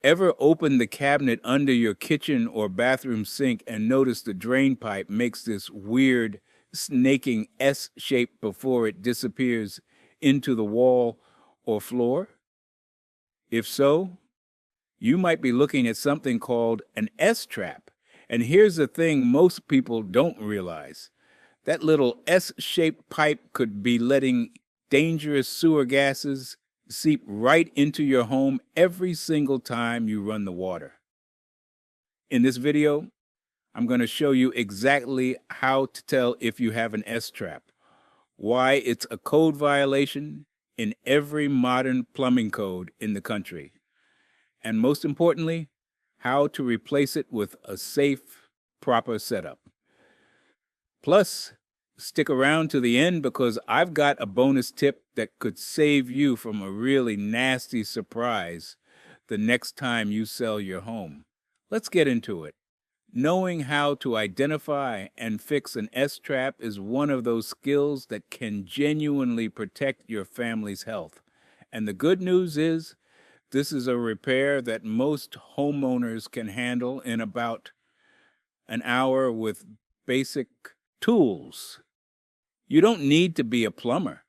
Ever open the cabinet under your kitchen or bathroom sink and notice the drain pipe makes this weird snaking S shape before it disappears into the wall or floor? If so, you might be looking at something called an S trap. And here's the thing most people don't realize. That little S-shaped pipe could be letting dangerous sewer gases seep right into your home every single time you run the water. In this video, I'm going to show you exactly how to tell if you have an S-trap, why it's a code violation in every modern plumbing code in the country, and most importantly, how to replace it with a safe, proper setup. Plus, stick around to the end because I've got a bonus tip that could save you from a really nasty surprise the next time you sell your home. Let's get into it. Knowing how to identify and fix an S-trap is one of those skills that can genuinely protect your family's health. And the good news is, this is a repair that most homeowners can handle in about an hour with basic tools. You don't need to be a plumber.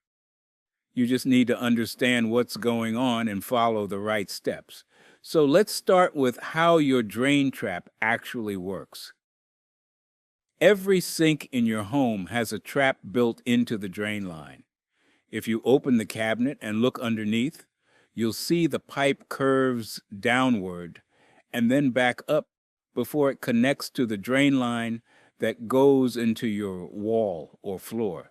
You just need to understand what's going on and follow the right steps. So let's start with how your drain trap actually works. Every sink in your home has a trap built into the drain line. If you open the cabinet and look underneath, you'll see the pipe curves downward and then back up before it connects to the drain line that goes into your wall or floor.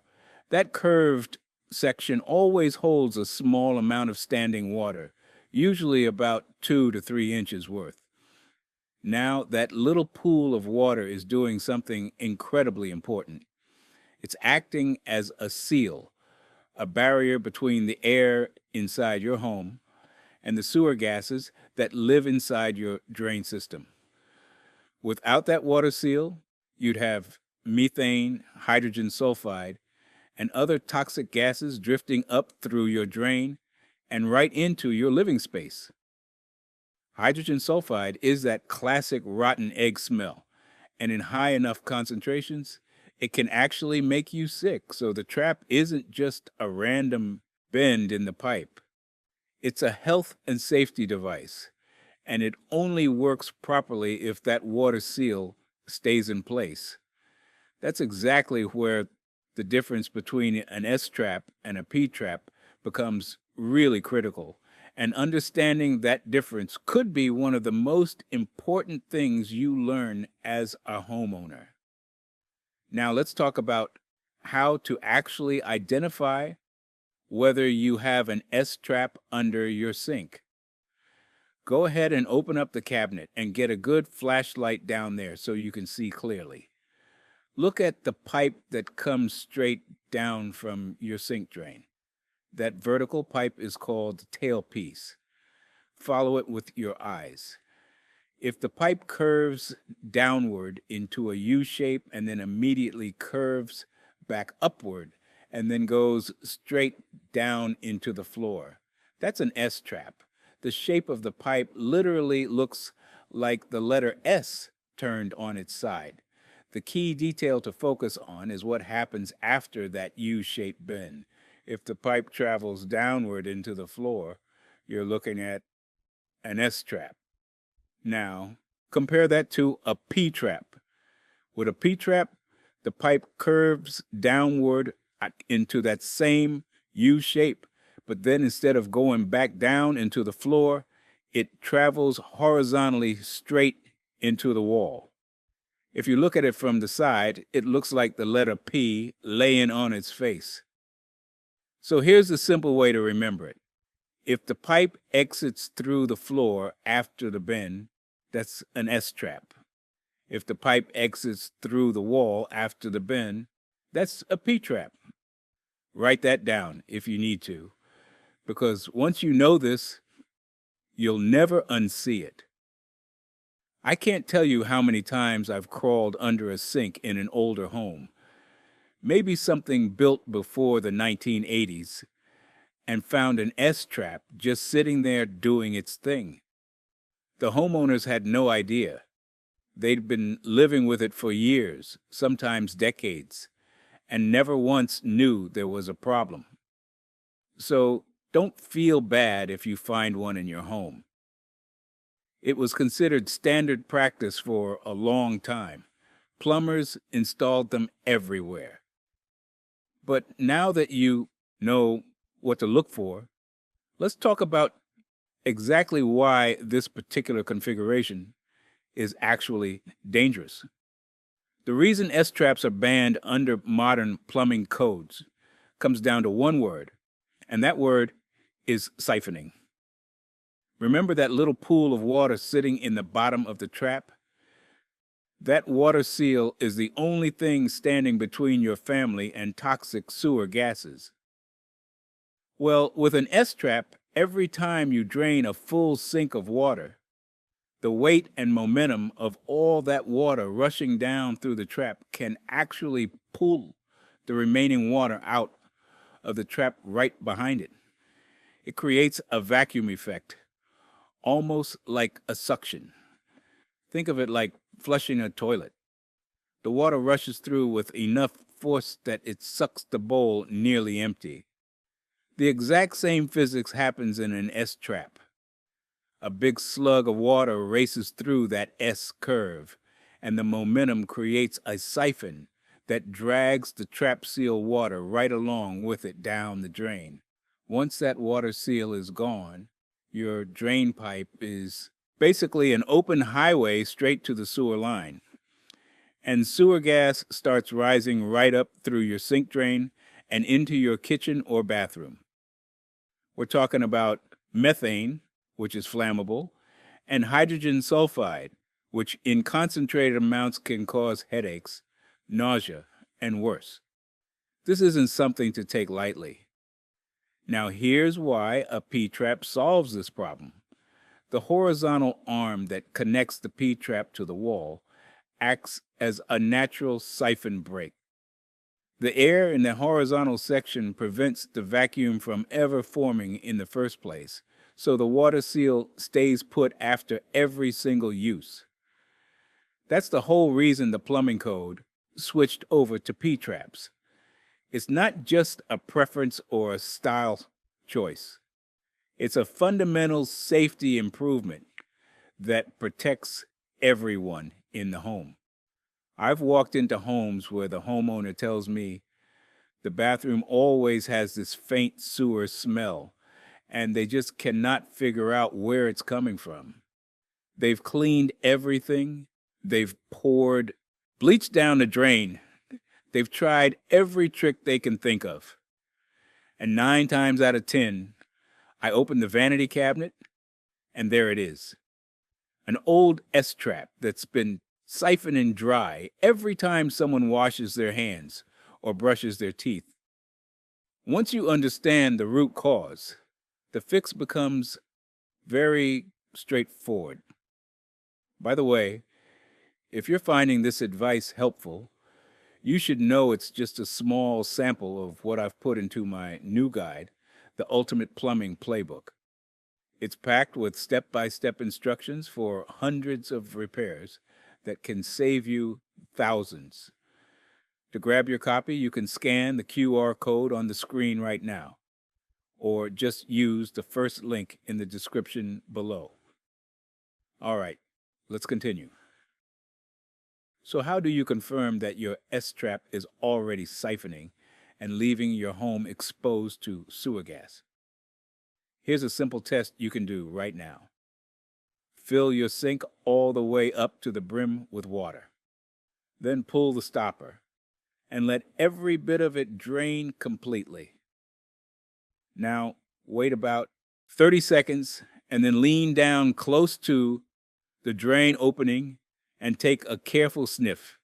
That curved section always holds a small amount of standing water, usually about 2 to 3 inches worth. Now, that little pool of water is doing something incredibly important. It's acting as a seal, a barrier between the air inside your home and the sewer gases that live inside your drain system. Without that water seal, you'd have methane, hydrogen sulfide, and other toxic gases drifting up through your drain and right into your living space. Hydrogen sulfide is that classic rotten egg smell, and in high enough concentrations, it can actually make you sick. So the trap isn't just a random bend in the pipe. It's a health and safety device, and it only works properly if that water seal stays in place. That's exactly where the difference between an S-trap and a P-trap becomes really critical. And understanding that difference could be one of the most important things you learn as a homeowner. Now let's talk about how to actually identify whether you have an S-trap under your sink. Go ahead and open up the cabinet and get a good flashlight down there so you can see clearly. Look at the pipe that comes straight down from your sink drain. That vertical pipe is called the tailpiece. Follow it with your eyes. If the pipe curves downward into a U shape and then immediately curves back upward and then goes straight down into the floor, that's an S-trap. The shape of the pipe literally looks like the letter S turned on its side. The key detail to focus on is what happens after that U-shaped bend. If the pipe travels downward into the floor, you're looking at an S-trap. Now, compare that to a P-trap. With a P-trap, the pipe curves downward into that same U shape, but then instead of going back down into the floor, it travels horizontally straight into the wall. If you look at it from the side, it looks like the letter P laying on its face. So here's a simple way to remember it. If the pipe exits through the floor after the bend, that's an S-trap. If the pipe exits through the wall after the bend, that's a P-trap. Write that down if you need to, because once you know this, you'll never unsee it. I can't tell you how many times I've crawled under a sink in an older home, maybe something built before the 1980s, and found an S-trap just sitting there doing its thing. The homeowners had no idea. They'd been living with it for years, sometimes decades, and never once knew there was a problem. So don't feel bad if you find one in your home. It was considered standard practice for a long time. Plumbers installed them everywhere. But now that you know what to look for, let's talk about exactly why this particular configuration is actually dangerous. The reason S-traps are banned under modern plumbing codes comes down to one word, and that word is siphoning. Remember that little pool of water sitting in the bottom of the trap? That water seal is the only thing standing between your family and toxic sewer gases. Well, with an S-trap, every time you drain a full sink of water, the weight and momentum of all that water rushing down through the trap can actually pull the remaining water out of the trap right behind it. It creates a vacuum effect, almost like a suction. Think of it like flushing a toilet. The water rushes through with enough force that it sucks the bowl nearly empty. The exact same physics happens in an S-trap. A big slug of water races through that S curve, and the momentum creates a siphon that drags the trap seal water right along with it down the drain. Once that water seal is gone, your drain pipe is basically an open highway straight to the sewer line. And sewer gas starts rising right up through your sink drain and into your kitchen or bathroom. We're talking about methane, which is flammable, and hydrogen sulfide, which in concentrated amounts can cause headaches, nausea, and worse. This isn't something to take lightly. Now here's why a P-trap solves this problem. The horizontal arm that connects the P-trap to the wall acts as a natural siphon brake. The air in the horizontal section prevents the vacuum from ever forming in the first place, so the water seal stays put after every single use. That's the whole reason the plumbing code switched over to P-traps. It's not just a preference or a style choice. It's a fundamental safety improvement that protects everyone in the home. I've walked into homes where the homeowner tells me the bathroom always has this faint sewer smell, and they just cannot figure out where it's coming from. They've cleaned everything. They've poured bleach down the drain. They've tried every trick they can think of. And 9 times out of 10, I open the vanity cabinet, and there it is. An old S-trap that's been siphoning dry every time someone washes their hands or brushes their teeth. Once you understand the root cause, the fix becomes very straightforward. By the way, if you're finding this advice helpful, you should know it's just a small sample of what I've put into my new guide, The Ultimate Plumbing Playbook. It's packed with step-by-step instructions for hundreds of repairs that can save you thousands. To grab your copy, you can scan the QR code on the screen right now, or just use the first link in the description below. All right, let's continue. So how do you confirm that your S-trap is already siphoning and leaving your home exposed to sewer gas? Here's a simple test you can do right now. Fill your sink all the way up to the brim with water. Then pull the stopper and let every bit of it drain completely. Now, wait about 30 seconds and then lean down close to the drain opening and take a careful sniff.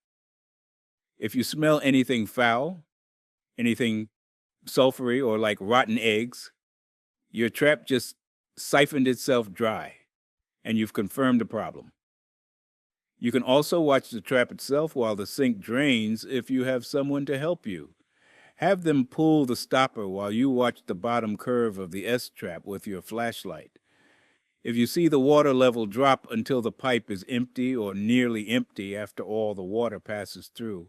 If you smell anything foul, anything sulfury or like rotten eggs, your trap just siphoned itself dry, and you've confirmed the problem. You can also watch the trap itself while the sink drains if you have someone to help you. Have them pull the stopper while you watch the bottom curve of the S-trap with your flashlight. If you see the water level drop until the pipe is empty or nearly empty after all the water passes through,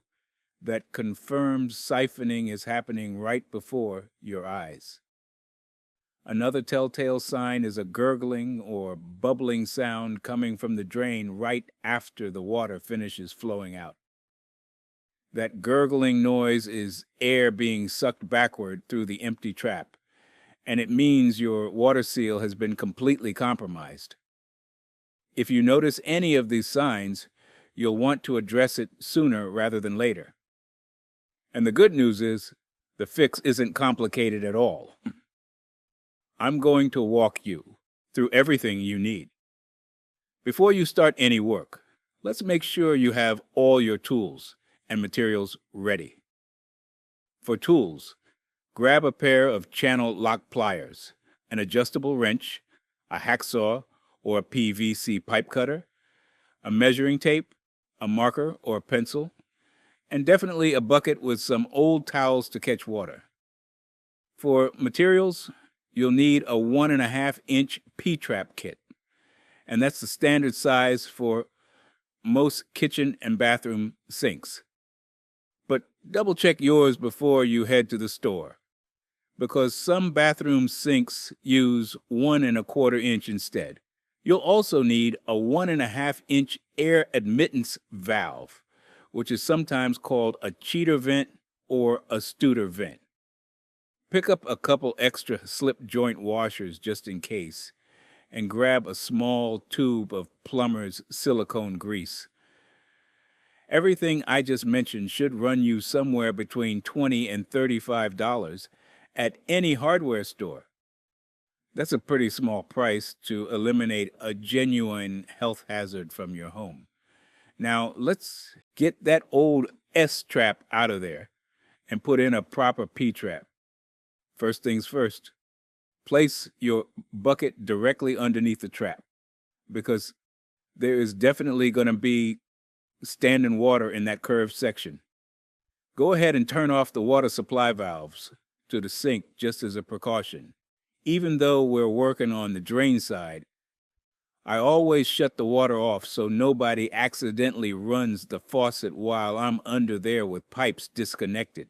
that confirms siphoning is happening right before your eyes. Another telltale sign is a gurgling or bubbling sound coming from the drain right after the water finishes flowing out. That gurgling noise is air being sucked backward through the empty trap, and it means your water seal has been completely compromised. If you notice any of these signs, you'll want to address it sooner rather than later. And the good news is, the fix isn't complicated at all. I'm going to walk you through everything you need. Before you start any work, let's make sure you have all your tools and materials ready. For tools, grab a pair of channel lock pliers, an adjustable wrench, a hacksaw or a PVC pipe cutter, a measuring tape, a marker or a pencil, and definitely a bucket with some old towels to catch water. For materials, you'll need a 1.5-inch P-trap kit, and that's the standard size for most kitchen and bathroom sinks. But double-check yours before you head to the store, because some bathroom sinks use 1.25 inch instead. You'll also need a 1.5-inch air admittance valve, which is sometimes called a cheater vent or a Studer vent. Pick up a couple extra slip joint washers just in case, and grab a small tube of plumber's silicone grease. Everything I just mentioned should run you somewhere between $20 and $35 at any hardware store. That's a pretty small price to eliminate a genuine health hazard from your home. Now, let's get that old S-trap out of there and put in a proper P-trap. First things first, place your bucket directly underneath the trap, because there is definitely going to be standing water in that curved section. Go ahead and turn off the water supply valves to the sink just as a precaution. Even though we're working on the drain side, I always shut the water off so nobody accidentally runs the faucet while I'm under there with pipes disconnected.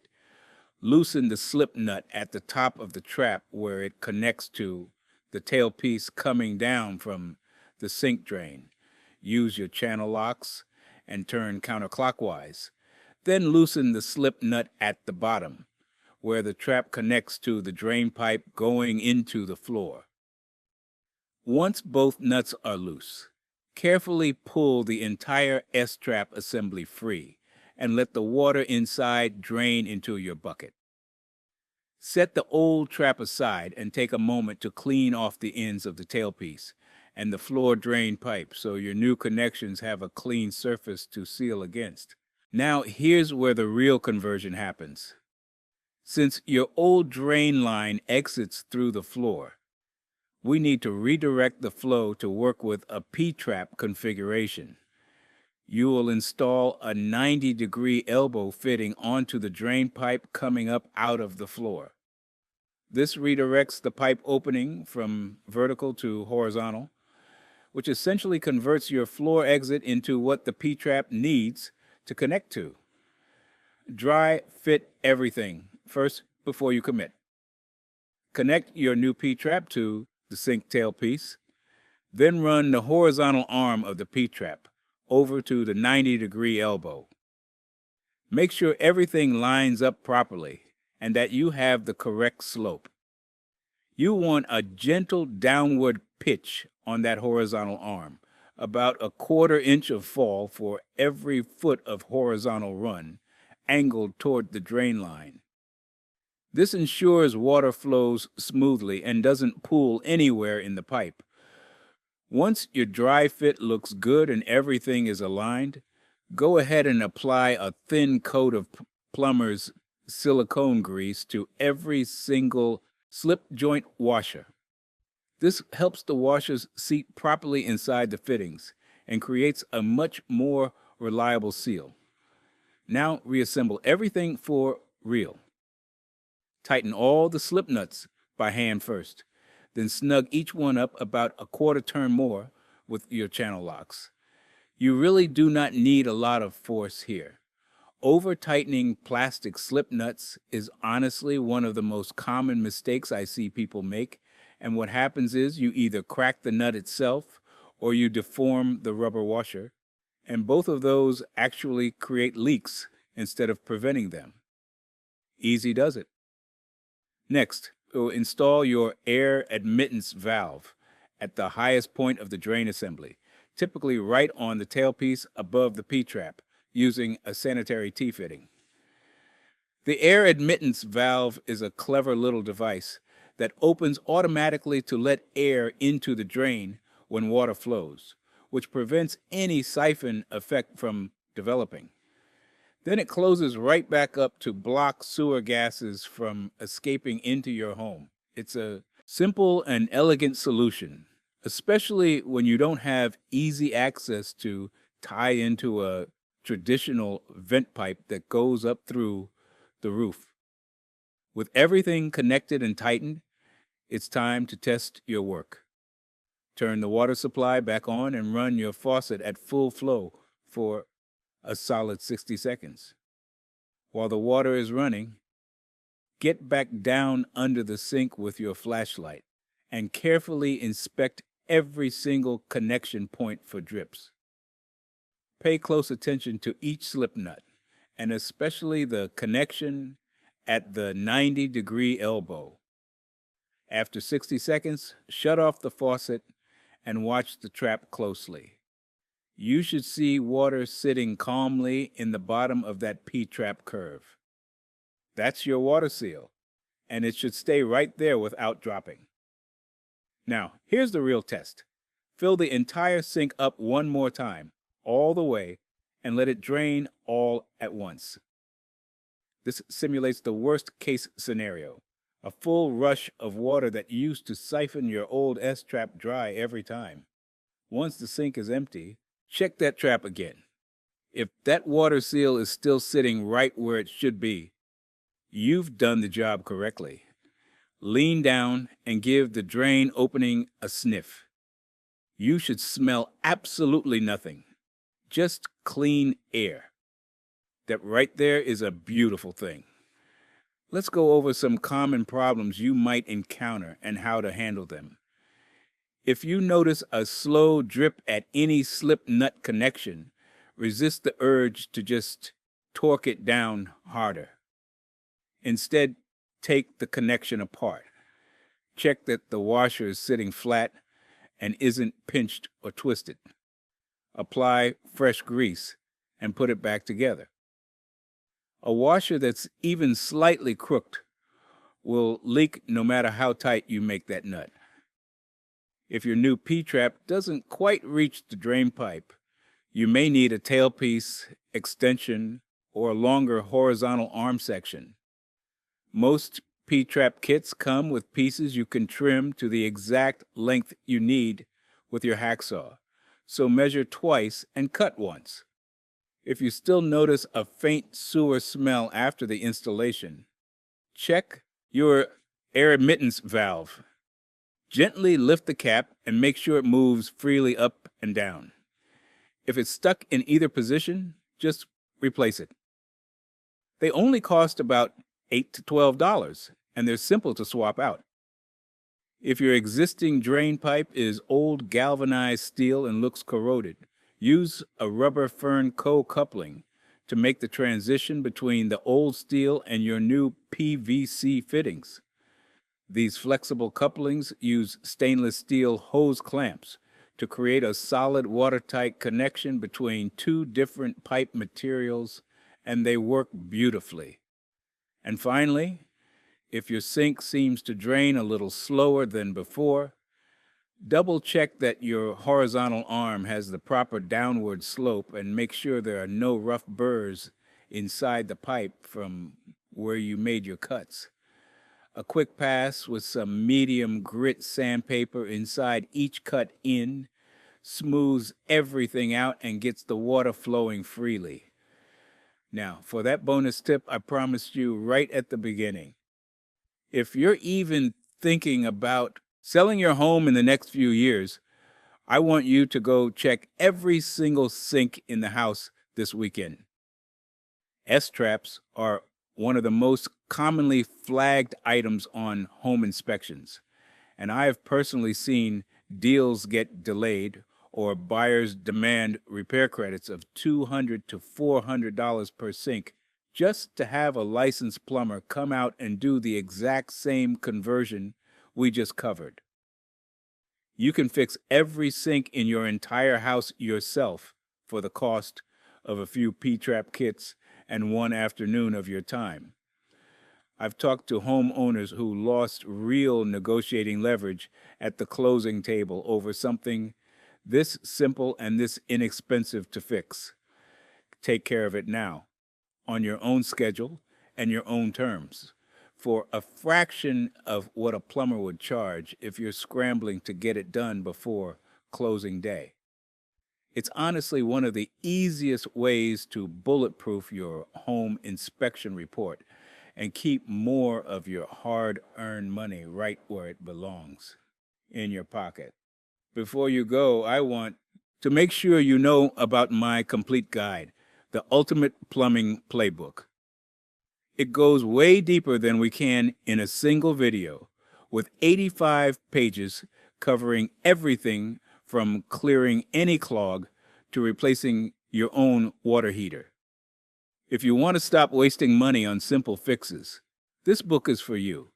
Loosen the slip nut at the top of the trap where it connects to the tailpiece coming down from the sink drain. Use your channel locks and turn counterclockwise. Then loosen the slip nut at the bottom, where the trap connects to the drain pipe going into the floor. Once both nuts are loose, carefully pull the entire S-trap assembly free and let the water inside drain into your bucket. Set the old trap aside and take a moment to clean off the ends of the tailpiece and the floor drain pipe so your new connections have a clean surface to seal against. Now here's where the real conversion happens. Since your old drain line exits through the floor, we need to redirect the flow to work with a P-trap configuration. You will install a 90-degree elbow fitting onto the drain pipe coming up out of the floor. This redirects the pipe opening from vertical to horizontal, which essentially converts your floor exit into what the P-trap needs to connect to. Dry fit everything first before you commit. Connect your new P-trap to the sink tailpiece, then run the horizontal arm of the P-trap over to the 90-degree elbow. Make sure everything lines up properly and that you have the correct slope. You want a gentle downward pitch on that horizontal arm, about 1/4 inch of fall for every foot of horizontal run, angled toward the drain line. This ensures water flows smoothly and doesn't pool anywhere in the pipe. Once your dry fit looks good and everything is aligned, go ahead and apply a thin coat of plumber's silicone grease to every single slip joint washer. This helps the washers seat properly inside the fittings and creates a much more reliable seal. Now reassemble everything for real. Tighten all the slip nuts by hand first. Then snug each one up about a quarter turn more with your channel locks. You really do not need a lot of force here. Over-tightening plastic slip nuts is honestly one of the most common mistakes I see people make, and what happens is you either crack the nut itself or you deform the rubber washer, and both of those actually create leaks instead of preventing them. Easy does it. Next, install your air admittance valve at the highest point of the drain assembly, typically right on the tailpiece above the P-trap, using a sanitary T-fitting. The air admittance valve is a clever little device that opens automatically to let air into the drain when water flows, which prevents any siphon effect from developing. Then it closes right back up to block sewer gases from escaping into your home. It's a simple and elegant solution, especially when you don't have easy access to tie into a traditional vent pipe that goes up through the roof. With everything connected and tightened, it's time to test your work. Turn the water supply back on and run your faucet at full flow for a solid 60 seconds. While the water is running, get back down under the sink with your flashlight and carefully inspect every single connection point for drips. Pay close attention to each slip nut, and especially the connection at the 90-degree elbow. After 60 seconds, shut off the faucet and watch the trap closely. You should see water sitting calmly in the bottom of that P-trap curve. That's your water seal, and it should stay right there without dropping. Now, here's the real test. Fill the entire sink up one more time, all the way, and let it drain all at once. This simulates the worst-case scenario, a full rush of water that used to siphon your old S-trap dry every time. Once the sink is empty, check that trap again. If that water seal is still sitting right where it should be, you've done the job correctly. Lean down and give the drain opening a sniff. You should smell absolutely nothing, just clean air. That right there is a beautiful thing. Let's go over some common problems you might encounter and how to handle them. If you notice a slow drip at any slip nut connection, resist the urge to just torque it down harder. Instead, take the connection apart. Check that the washer is sitting flat and isn't pinched or twisted. Apply fresh grease and put it back together. A washer that's even slightly crooked will leak no matter how tight you make that nut. If your new P-trap doesn't quite reach the drain pipe, you may need a tailpiece extension or a longer horizontal arm section. Most P-trap kits come with pieces you can trim to the exact length you need with your hacksaw, so measure twice and cut once. If you still notice a faint sewer smell after the installation, check your air admittance valve. Gently lift the cap and make sure it moves freely up and down. If it's stuck in either position, just replace it. They only cost about $8 to $12, and they're simple to swap out. If your existing drain pipe is old galvanized steel and looks corroded, use a rubber fern co-coupling to make the transition between the old steel and your new PVC fittings. These flexible couplings use stainless steel hose clamps to create a solid watertight connection between two different pipe materials, and they work beautifully. And finally, if your sink seems to drain a little slower than before, double check that your horizontal arm has the proper downward slope and make sure there are no rough burrs inside the pipe from where you made your cuts. A quick pass with some medium grit sandpaper inside each cut in smooths everything out and gets the water flowing freely. Now, for that bonus tip I promised you right at the beginning, if you're even thinking about Selling your home in the next few years, I want you to go check every single sink in the house this weekend. S-traps are one of the most commonly flagged items on home inspections, and I have personally seen deals get delayed or buyers demand repair credits of $200 to $400 per sink just to have a licensed plumber come out and do the exact same conversion we just covered. You can fix every sink in your entire house yourself for the cost of a few P-trap kits and one afternoon of your time. I've talked to homeowners who lost real negotiating leverage at the closing table over something this simple and this inexpensive to fix. Take care of it now, on your own schedule and your own terms, for a fraction of what a plumber would charge if you're scrambling to get it done before closing day. It's honestly one of the easiest ways to bulletproof your home inspection report and keep more of your hard-earned money right where it belongs, in your pocket. Before you go, I want to make sure you know about my complete guide, the Ultimate Plumbing Playbook. It goes way deeper than we can in a single video, with 85 pages covering everything from clearing any clog to replacing your own water heater. If you want to stop wasting money on simple fixes, this book is for you.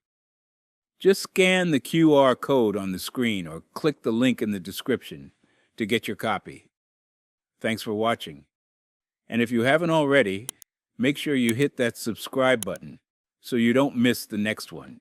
Just scan the QR code on the screen or click the link in the description to get your copy. Thanks for watching. And if you haven't already, make sure you hit that subscribe button so you don't miss the next one.